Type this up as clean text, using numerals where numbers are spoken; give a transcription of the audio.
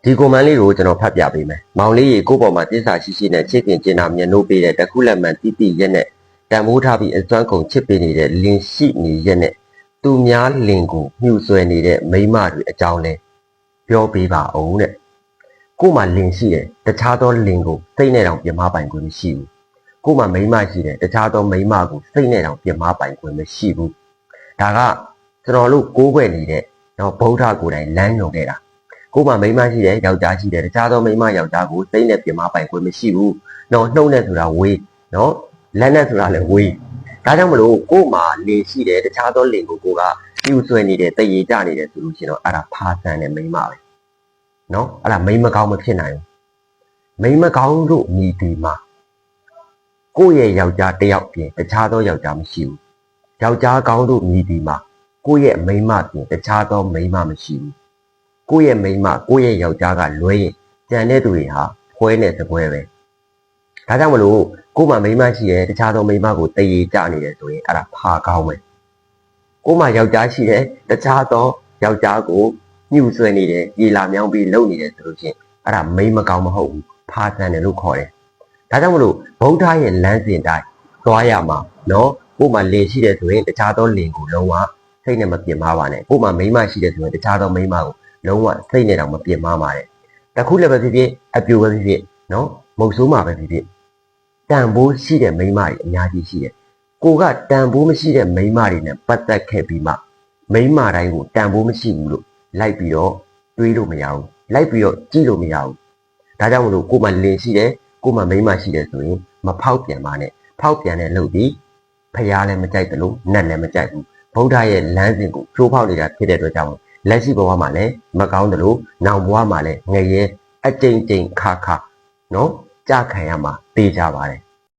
ဒီကွန်မန့်လေးကိုကျွန်တော်ဖတ်ပြပေးမယ်။မောင်လေးရေကိုပေါ်မှာတစ္ဆာရှိရှိနဲ့ချစ်ခင်ကျင်နာမျက်နှိုးပေးတဲ့တခုလက်မှန်တိတိရက်နဲ့တန်မိုးထားပြီးအစွမ်းကုန်ချစ်ပေးနေတဲ့လင်ရှိနေရက်နဲ့သူများလင်ကိုမြှူဆွဲနေတဲ့မိန်းမတွေအကြောင်းလဲပြောပေးပါအောင်တဲ့။ကို့မှာလင်ရှိတယ်တခြားသောလင်ကိုစိတ်နဲ့တောင်ပြမပိုင်ခွင့်မရှိဘူး။ကို့မှာမိန်းမရှိတယ်တခြားသောမိန်းမကိုစိတ်နဲ့တောင်ပြမပိုင်ခွင့်မရှိဘူး။ဒါကကျွန်တော်တို့ကိုးကွယ်နေတဲ့တော့ဗုဒ္ဓကိုယ်တိုင်လမ်းညွှန်ခဲ့တာ။ကို့မှာမိန်းမရှိတယ်ယောက်ျားရှိတယ်တခြားသောမိန်းမယောက်ျားကိုစိတ်နဲ့ပြမပိုင်ခွင့်မရှိဘူး။နော်နှုတ်နဲ့ဆိုတာဝေးနော်လက်နဲ့ဆိုတာလည်းဝေးဒါကြောင့်မလို့ကို့မှာလင်ရှိတယ်တခြားသောလင်ကိုကိုကပြူဆွဲနေတယ်တရေကြနေတယ်ဆိုလို့ရှိရင်တော့အဲ့ဒါဖာဆန်တဲ့မိန်းမပဲနော်အဲ့ဒါမိန်းမကောင်းမဖြစ်နိုင်ဘူးမိန်းမကောင်းတို့ညီဒီမှာကိုယ့်ရဲ့ယောက်ျားတစ်ယောက်ပြင်တခြားသောယောက်ျားမရှိဘူးယောက်ျားကောင်းတို့ညီဒီမှာကိုယ့်ရဲ့မိန်းမပြင်တခြားသောမိန်းမမရှိဘူးကိုယ့်ရဲ့မိန်းမကိုယ့်ရဲ့ယောက်ျားကလွဲရင်ကြံတဲ့သူတွေဟာဖွဲနဲ့စပွဲပဲဒါကြောင့်မလို့ကို့မှာမိန်းမရှိတယ်တခြားသောမိန်းမကိုတရေကြနေတယ်ဆိုရင်အဲ့ဒါဖာကောင်းပဲကို့မှာယောက်ျားရှိတယ်တခြားသောယောက်ျားကိုညှူဆွဲနေတယ်ပြေလာမြောင်းပြီးလုံနေတယ်ဆိုလို့ချင်းအဲ့ဒါမိန်းမကောင်းမဟုတ်ဘူးဖာဆန်တယ်လို့ခေါ်တယ်ဒါကြောင့်မလို့ဗုဒ္ဓရဲ့လမ်းစဉ်တိုင်းသွားရမှာနော်ကို့မှာလင်ရှိတယ်ဆိုရင်တခြားသောလင်ကိုလုံးဝစိတ်နဲ့မပြင်းမပါနဲ့ကို့မှာမိန်းမရှိတယ်ဆိုရင်တခြားသောမိန်းမကိုလုံးဝစိတ်နဲ့တောင်မပြင်းမပါနဲ့တခုလည်းပဲဖြစ်ဖြစ်အပြိုပဲဖြစ်ဖြစ်နော်မုတ်ဆိုးမှာပဲဖြစ်ဖြစ်တန်ဖိုးရှိတဲ့မိန်းမတွေအများကြီးရှိတယ်ကိုကတန်ဖိုးမရှိတဲ့မိန်းမတွေနဲ့ပတ်သက်ခဲ့ပြီးမှမိန်းမတိုင်းကိုတန်ဖိုးမရှိဘူးလို့လိုက်ပြီးတော့တွေးလို့မရဘူးလိုက်ပြီးတော့ကြည့်လို့မရဘူးဒါကြောင့်မလို့ကိုမှလင်ရှိတယ်ကိုမှမိန်းမရှိတယ်ဆိုရင်မဖောက်ပြန်ပါနဲ့ဖောက်ပြန်တဲ့လုပ်ပြီးဖျားလည်းမကြိုက်တယ်လို့နတ်လည်းမကြိုက်ဘူးဗုဒ္ဓရဲ့လမ်းစဉ်ကိုချိုးဖောက်နေတာဖြစ်တဲ့အတွက်ကြောင့်လက်ရှိဘဝမှာလည်းမကောင်းတယ်လို့နောင်ဘဝမှာလည်းငရဲအကြိမ်ကြိမ်ခါခါနော်ကြခံရမှာသိကြပါတယ်